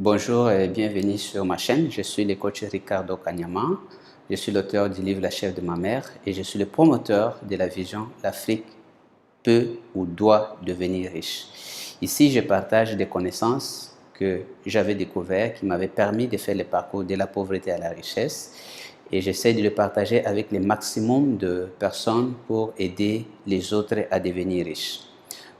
Bonjour et bienvenue sur ma chaîne. Je suis le coach Ricardo Kanyama. Je suis l'auteur du livre La chef de ma mère et je suis le promoteur de la vision l'Afrique peut ou doit devenir riche. Ici, je partage des connaissances que j'avais découvertes qui m'avaient permis de faire le parcours de la pauvreté à la richesse et j'essaie de le partager avec le maximum de personnes pour aider les autres à devenir riches.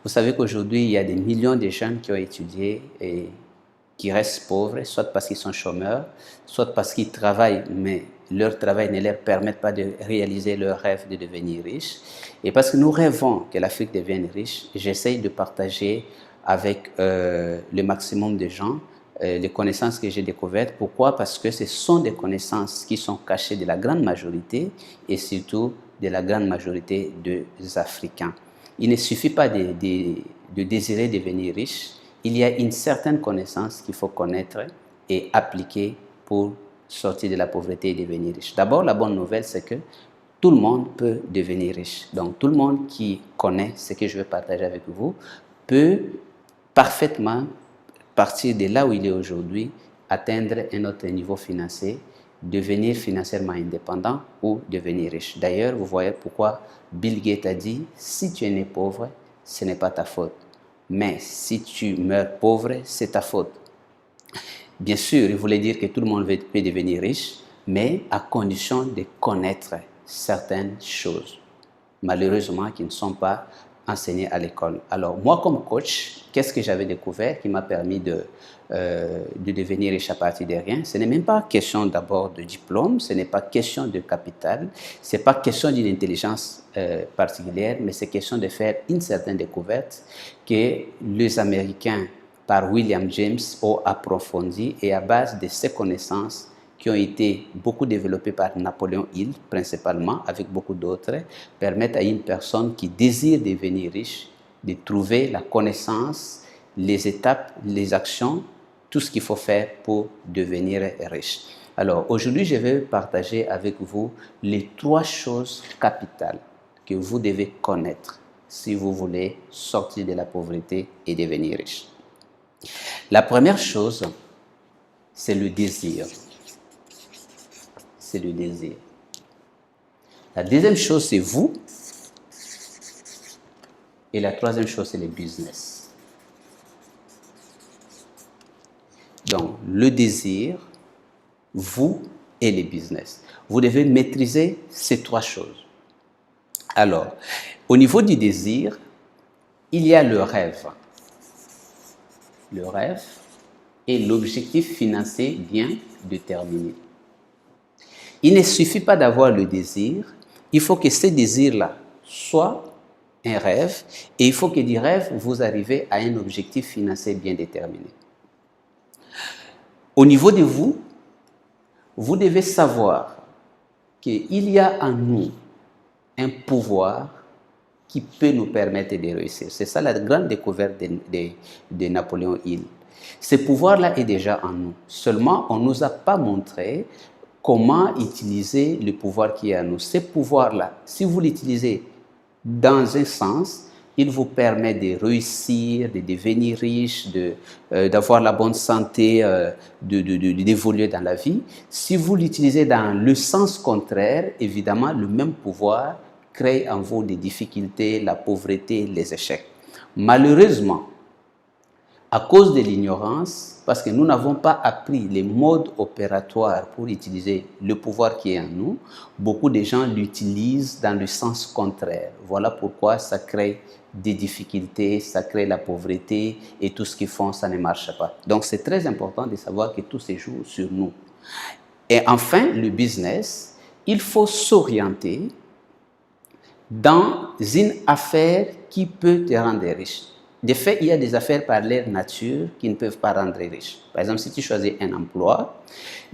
Vous savez qu'aujourd'hui, il y a des millions de jeunes qui ont étudié et qui restent pauvres, soit parce qu'ils sont chômeurs, soit parce qu'ils travaillent, mais leur travail ne leur permet pas de réaliser leur rêve de devenir riches. Et parce que nous rêvons que l'Afrique devienne riche, j'essaye de partager avec le maximum de gens les connaissances que j'ai découvertes. Pourquoi? Parce que ce sont des connaissances qui sont cachées de la grande majorité et surtout de la grande majorité des Africains. Il ne suffit pas de désirer devenir riche. Il y a une certaine connaissance qu'il faut connaître et appliquer pour sortir de la pauvreté et devenir riche. D'abord, la bonne nouvelle, c'est que tout le monde peut devenir riche. Donc, tout le monde qui connaît ce que je vais partager avec vous peut parfaitement partir de là où il est aujourd'hui, atteindre un autre niveau financier, devenir financièrement indépendant ou devenir riche. D'ailleurs, vous voyez pourquoi Bill Gates a dit « Si tu es né pauvre, ce n'est pas ta faute. Mais si tu meurs pauvre, c'est ta faute. » Bien sûr, il voulait dire que tout le monde peut devenir riche, mais à condition de connaître certaines choses, malheureusement, qui ne sont pas enseignées à l'école. Alors, moi, comme coach, qu'est-ce que j'avais découvert qui m'a permis de devenir riche à partir de rien? Ce n'est même pas question d'abord de diplôme, ce n'est pas question de capital, ce n'est pas question d'une intelligence particulière, mais c'est question de faire une certaine découverte que les Américains, par William James, ont approfondi et à base de ces connaissances qui ont été beaucoup développées par Napoléon Hill, principalement, avec beaucoup d'autres, permettent à une personne qui désire devenir riche de trouver la connaissance, les étapes, les actions, tout ce qu'il faut faire pour devenir riche. Alors, aujourd'hui, je vais partager avec vous les 3 choses capitales que vous devez connaître si vous voulez sortir de la pauvreté et devenir riche. La première chose, c'est le désir. C'est le désir. La deuxième chose, c'est vous. Et la troisième chose, c'est le business. Donc, le désir, vous et le business. Vous devez maîtriser ces 3 choses. Alors, au niveau du désir, il y a le rêve. Le rêve et l'objectif financier bien déterminé. Il ne suffit pas d'avoir le désir, il faut que ce désir-là soit un rêve et il faut que du rêve, vous arrivez à un objectif financier bien déterminé. Au niveau de vous, vous devez savoir qu'il y a en nous un pouvoir qui peut nous permettre de réussir. C'est ça la grande découverte de Napoléon Hill. Ce pouvoir-là est déjà en nous. Seulement, on ne nous a pas montré comment utiliser le pouvoir qui est en nous. Ce pouvoir-là, si vous l'utilisez dans un sens, il vous permet de réussir, de devenir riche, d'avoir la bonne santé, d'évoluer dans la vie. Si vous l'utilisez dans le sens contraire, évidemment, le même pouvoir crée en vous des difficultés, la pauvreté, les échecs. Malheureusement, à cause de l'ignorance, parce que nous n'avons pas appris les modes opératoires pour utiliser le pouvoir qui est en nous, beaucoup de gens l'utilisent dans le sens contraire. Voilà pourquoi ça crée des difficultés, ça crée la pauvreté et tout ce qu'ils font, ça ne marche pas. Donc c'est très important de savoir que tout se joue sur nous. Et enfin, le business, il faut s'orienter dans une affaire qui peut te rendre riche. De fait, il y a des affaires par leur nature qui ne peuvent pas rendre riche. Par exemple, si tu choisis un emploi,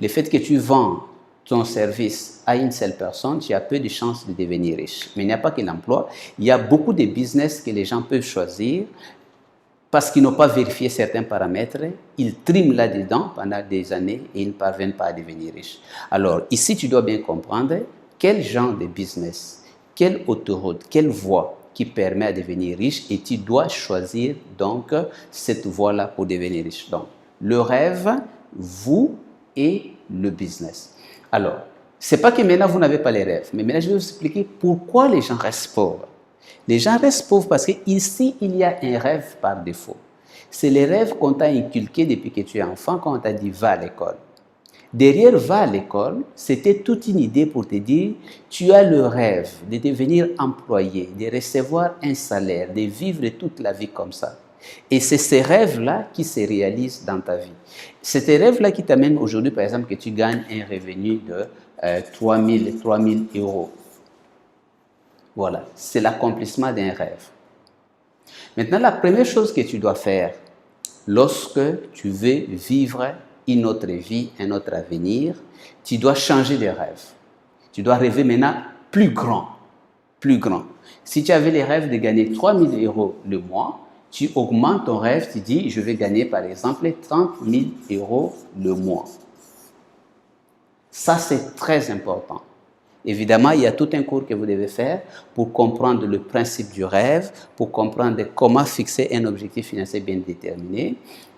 le fait que tu vends ton service à une seule personne, tu as peu de chances de devenir riche. Mais il n'y a pas que l'emploi, il y a beaucoup de business que les gens peuvent choisir parce qu'ils n'ont pas vérifié certains paramètres, ils triment là-dedans pendant des années et ils ne parviennent pas à devenir riches. Alors, ici, tu dois bien comprendre quel genre de business, quelle autoroute, quelle voie qui permet de devenir riche et tu dois choisir donc cette voie-là pour devenir riche. Donc, Le rêve, vous et le business. Alors, ce n'est pas que maintenant vous n'avez pas les rêves, mais maintenant je vais vous expliquer pourquoi les gens restent pauvres. Les gens restent pauvres parce qu'ici, il y a un rêve par défaut. C'est les rêves qu'on t'a inculqués depuis que tu es enfant, quand on t'a dit va à l'école. Derrière va à l'école, c'était toute une idée pour te dire tu as le rêve de devenir employé, de recevoir un salaire, de vivre toute la vie comme ça. Et c'est ces rêves-là qui se réalisent dans ta vie. C'est ces rêves-là qui t'amènent aujourd'hui, par exemple, que tu gagnes un revenu de 3 000 euros. Voilà, c'est l'accomplissement d'un rêve. Maintenant, la première chose que tu dois faire lorsque tu veux vivre une autre vie, un autre avenir, tu dois changer de rêve. Tu dois rêver maintenant plus grand, plus grand. Si tu avais les rêves de gagner 3 000 euros le mois, tu augmentes ton rêve, tu dis je vais gagner par exemple 30 000 euros le mois. Ça, c'est très important. Évidemment, il y a tout un cours que vous devez faire pour comprendre le principe du rêve, pour comprendre comment fixer un objectif financier bien déterminé.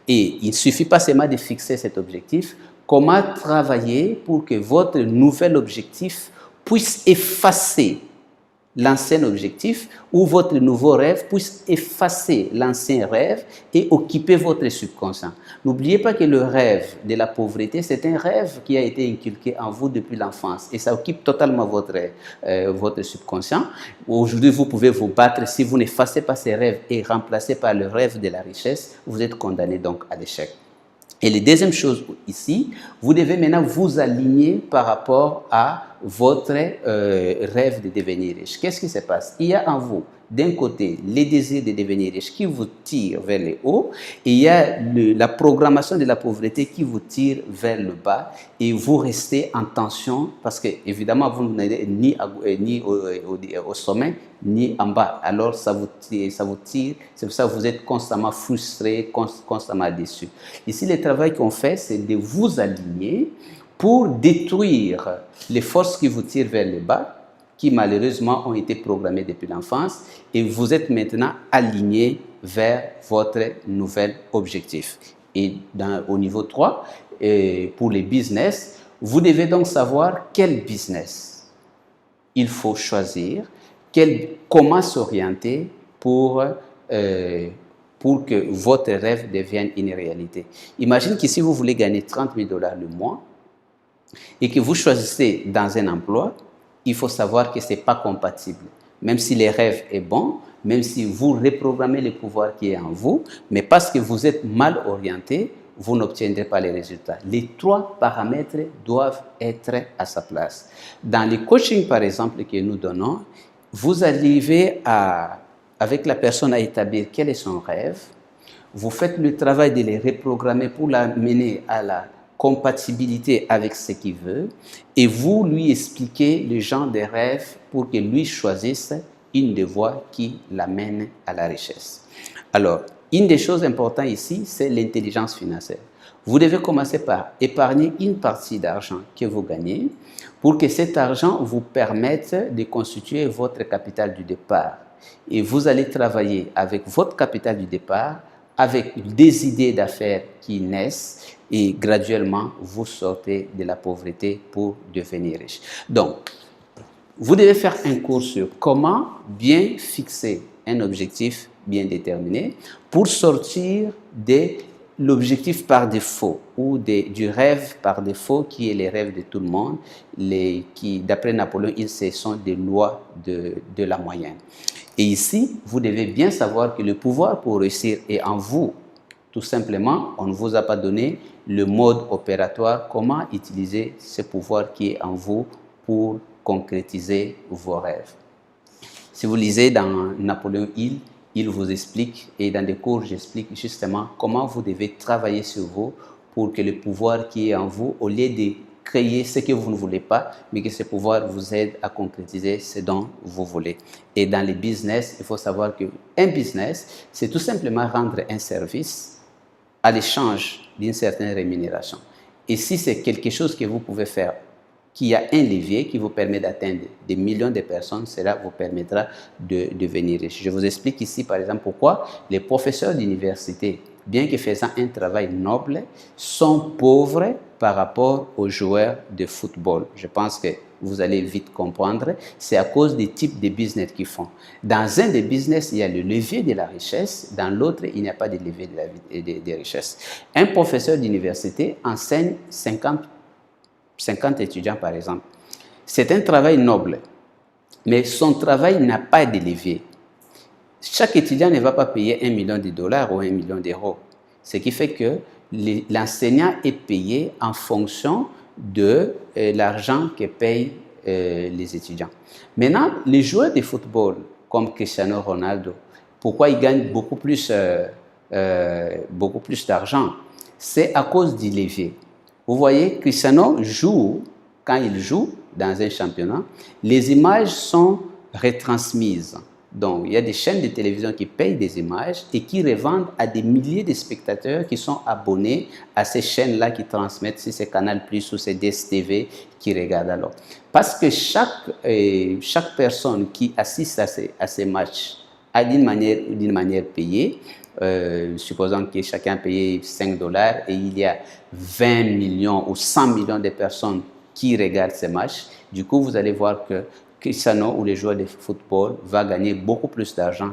Et il ne suffit pas seulement de fixer cet objectif, comment travailler pour que votre nouvel objectif puisse effacer l'ancien objectif ou votre nouveau rêve puisse effacer l'ancien rêve et occuper votre subconscient. N'oubliez pas que le rêve de la pauvreté, c'est un rêve qui a été inculqué en vous depuis l'enfance et ça occupe totalement votre subconscient. Aujourd'hui, vous pouvez vous battre si vous n'effacez pas ces rêves et remplacez par le rêve de la richesse, vous êtes condamné donc à l'échec. Et la deuxième chose ici, vous devez maintenant vous aligner par rapport à votre rêve de devenir riche. Qu'est-ce qui se passe? Il y a en vous, d'un côté, les désirs de devenir riche qui vous tirent vers le haut, et il y a la programmation de la pauvreté qui vous tire vers le bas, et vous restez en tension parce que, évidemment, vous n'êtes ni au sommet, ni en bas. Alors, ça vous tire. C'est pour ça que vous êtes constamment frustré, constamment déçu. Ici, le travail qu'on fait, c'est de vous aligner pour détruire les forces qui vous tirent vers le bas, qui malheureusement ont été programmées depuis l'enfance, et vous êtes maintenant aligné vers votre nouvel objectif. Et au niveau 3, pour les business, vous devez donc savoir quel business il faut choisir, comment s'orienter pour que votre rêve devienne une réalité. Imagine que si vous voulez gagner 30 000 $ le mois et que vous choisissez dans un emploi, il faut savoir que ce n'est pas compatible. Même si le rêve est bon, même si vous reprogrammez le pouvoir qui est en vous, mais parce que vous êtes mal orienté, vous n'obtiendrez pas les résultats. Les 3 paramètres doivent être à sa place. Dans le coaching, par exemple, que nous donnons, vous arrivez avec la personne à établir quel est son rêve. Vous faites le travail de les reprogrammer pour l'amener à la compatibilité avec ce qu'il veut et vous lui expliquez le genre de rêve pour que lui choisisse une des voies qui l'amène à la richesse. Alors, une des choses importantes ici, c'est l'intelligence financière. Vous devez commencer par épargner une partie d'argent que vous gagnez pour que cet argent vous permette de constituer votre capital du départ. Et vous allez travailler avec votre capital du départ, avec des idées d'affaires qui naissent et graduellement vous sortez de la pauvreté pour devenir riche. Donc, vous devez faire un cours sur comment bien fixer un objectif bien déterminé pour sortir de l'objectif par défaut ou du rêve par défaut qui est le rêve de tout le monde, qui d'après Napoléon, ce sont des lois de la moyenne. Et ici, vous devez bien savoir que le pouvoir pour réussir est en vous. Tout simplement, on ne vous a pas donné le mode opératoire, comment utiliser ce pouvoir qui est en vous pour concrétiser vos rêves. Si vous lisez dans Napoléon Hill, il vous explique, et dans des cours, j'explique justement comment vous devez travailler sur vous pour que le pouvoir qui est en vous, au lieu de créer ce que vous ne voulez pas, mais que ce pouvoir vous aide à concrétiser ce dont vous voulez. Et dans les business, il faut savoir qu'un business, c'est tout simplement rendre un service à l'échange d'une certaine rémunération. Et si c'est quelque chose que vous pouvez faire, qui a un levier qui vous permet d'atteindre des millions de personnes, cela vous permettra de devenir riche. Je vous explique ici, par exemple, pourquoi les professeurs d'université bien que faisant un travail noble, sont pauvres par rapport aux joueurs de football. Je pense que vous allez vite comprendre. C'est à cause des types de business qu'ils font. Dans un des business, il y a le levier de la richesse. Dans l'autre, il n'y a pas de levier de richesse. Un professeur d'université enseigne 50 étudiants, par exemple. C'est un travail noble, mais son travail n'a pas de levier. Chaque étudiant ne va pas payer $1 million ou $1 million. Ce qui fait que l'enseignant est payé en fonction de l'argent que payent les étudiants. Maintenant, les joueurs de football, comme Cristiano Ronaldo, pourquoi ils gagnent beaucoup plus d'argent? C'est à cause du levier. Vous voyez, Cristiano joue, quand il joue dans un championnat, les images sont retransmises. Donc, il y a des chaînes de télévision qui payent des images et qui revendent à des milliers de spectateurs qui sont abonnés à ces chaînes-là qui transmettent, si c'est Canal+, ou c'est DSTV qui regardent alors. Parce que chaque personne qui assiste à ces matchs a d'une manière payée, supposons que chacun paye $5 et il y a 20 millions ou 100 millions de personnes qui regardent ces matchs, du coup, vous allez voir que Cristiano ou les joueurs de football va gagner beaucoup plus d'argent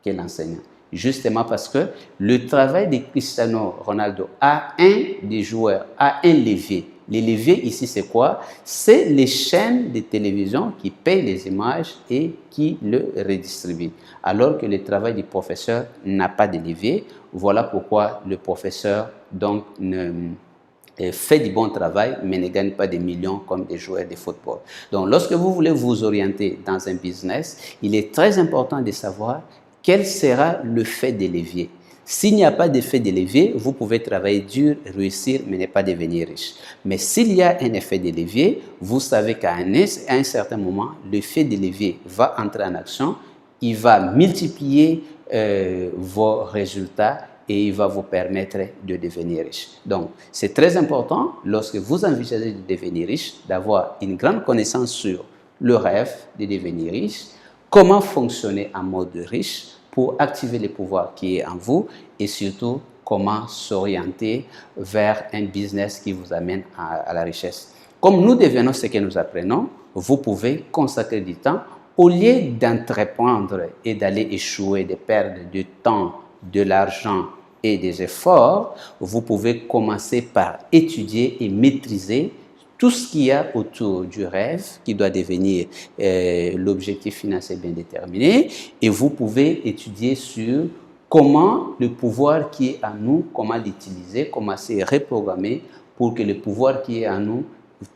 que l'enseignant. Justement parce que le travail de Cristiano Ronaldo a un des joueurs, a un levier. Les leviers ici, c'est quoi? C'est les chaînes de télévision qui payent les images et qui le redistribuent. Alors que le travail du professeur n'a pas de levier. Voilà pourquoi le professeur donc fait du bon travail, mais ne gagne pas des millions comme des joueurs de football. Donc, lorsque vous voulez vous orienter dans un business, il est très important de savoir quel sera le fait de levier. S'il n'y a pas d'effet de levier, vous pouvez travailler dur, réussir, mais ne pas devenir riche. Mais s'il y a un effet de levier, vous savez qu'à un certain moment, l'effet de levier va entrer en action, il va multiplier vos résultats et il va vous permettre de devenir riche. Donc, c'est très important, lorsque vous envisagez de devenir riche, d'avoir une grande connaissance sur le rêve de devenir riche, comment fonctionner en mode riche pour activer le pouvoir qui est en vous et surtout, comment s'orienter vers un business qui vous amène à la richesse. Comme nous devenons ce que nous apprenons, vous pouvez consacrer du temps au lieu d'entreprendre et d'aller échouer, de perdre du temps, de l'argent et des efforts, vous pouvez commencer par étudier et maîtriser tout ce qu'il y a autour du rêve qui doit devenir l'objectif financier bien déterminé, et vous pouvez étudier sur comment le pouvoir qui est en nous, comment l'utiliser, comment se reprogrammer pour que le pouvoir qui est en nous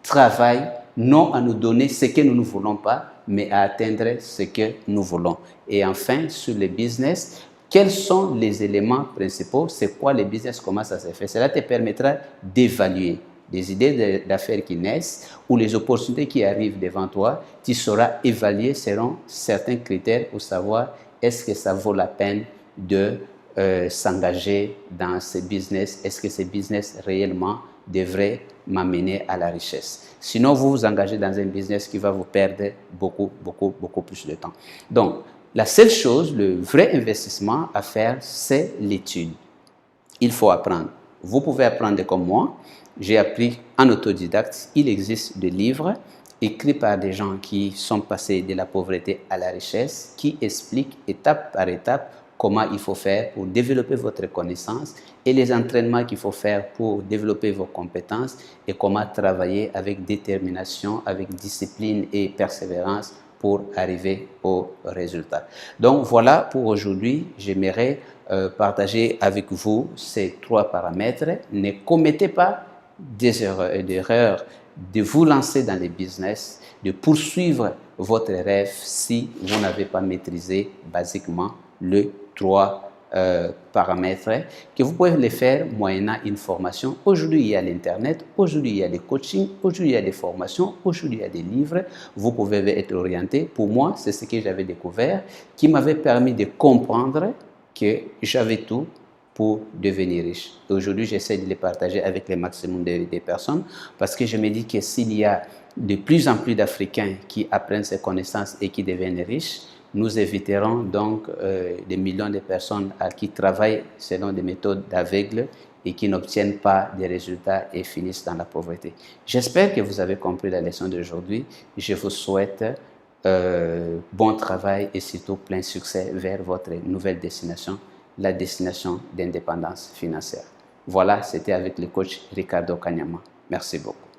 travaille non à nous donner ce que nous ne voulons pas, mais à atteindre ce que nous voulons. Et enfin, sur le business, quels sont les éléments principaux? C'est quoi le business? Comment ça se fait? Cela te permettra d'évaluer des idées d'affaires qui naissent ou les opportunités qui arrivent devant toi. Tu sauras évaluer selon certains critères pour savoir est-ce que ça vaut la peine de s'engager dans ce business. Est-ce que ce business réellement devrait m'amener à la richesse? Sinon, vous vous engagez dans un business qui va vous perdre beaucoup plus de temps. Donc, la seule chose, le vrai investissement à faire, c'est l'étude. Il faut apprendre. Vous pouvez apprendre comme moi. J'ai appris en autodidacte. Il existe des livres écrits par des gens qui sont passés de la pauvreté à la richesse, qui expliquent étape par étape comment il faut faire pour développer votre connaissance et les entraînements qu'il faut faire pour développer vos compétences et comment travailler avec détermination, avec discipline et persévérance pour arriver au résultat. Donc voilà pour aujourd'hui, j'aimerais partager avec vous ces 3 paramètres. Ne commettez pas des erreurs de vous lancer dans les business, de poursuivre votre rêve si vous n'avez pas maîtrisé basiquement les 3 paramètres, que vous pouvez les faire moyennant une formation. Aujourd'hui, il y a l'Internet, aujourd'hui, il y a des coachings, aujourd'hui, il y a des formations, aujourd'hui, il y a des livres. Vous pouvez être orienté. Pour moi, c'est ce que j'avais découvert qui m'avait permis de comprendre que j'avais tout pour devenir riche. Aujourd'hui, j'essaie de les partager avec le maximum des personnes parce que je me dis que s'il y a de plus en plus d'Africains qui apprennent ces connaissances et qui deviennent riches, Nous éviterons donc des millions de personnes qui travaillent selon des méthodes d'aveugles et qui n'obtiennent pas des résultats et finissent dans la pauvreté. J'espère que vous avez compris la leçon d'aujourd'hui. Je vous souhaite bon travail et surtout plein succès vers votre nouvelle destination, la destination d'indépendance financière. Voilà, c'était avec le coach Ricardo Kanyama. Merci beaucoup.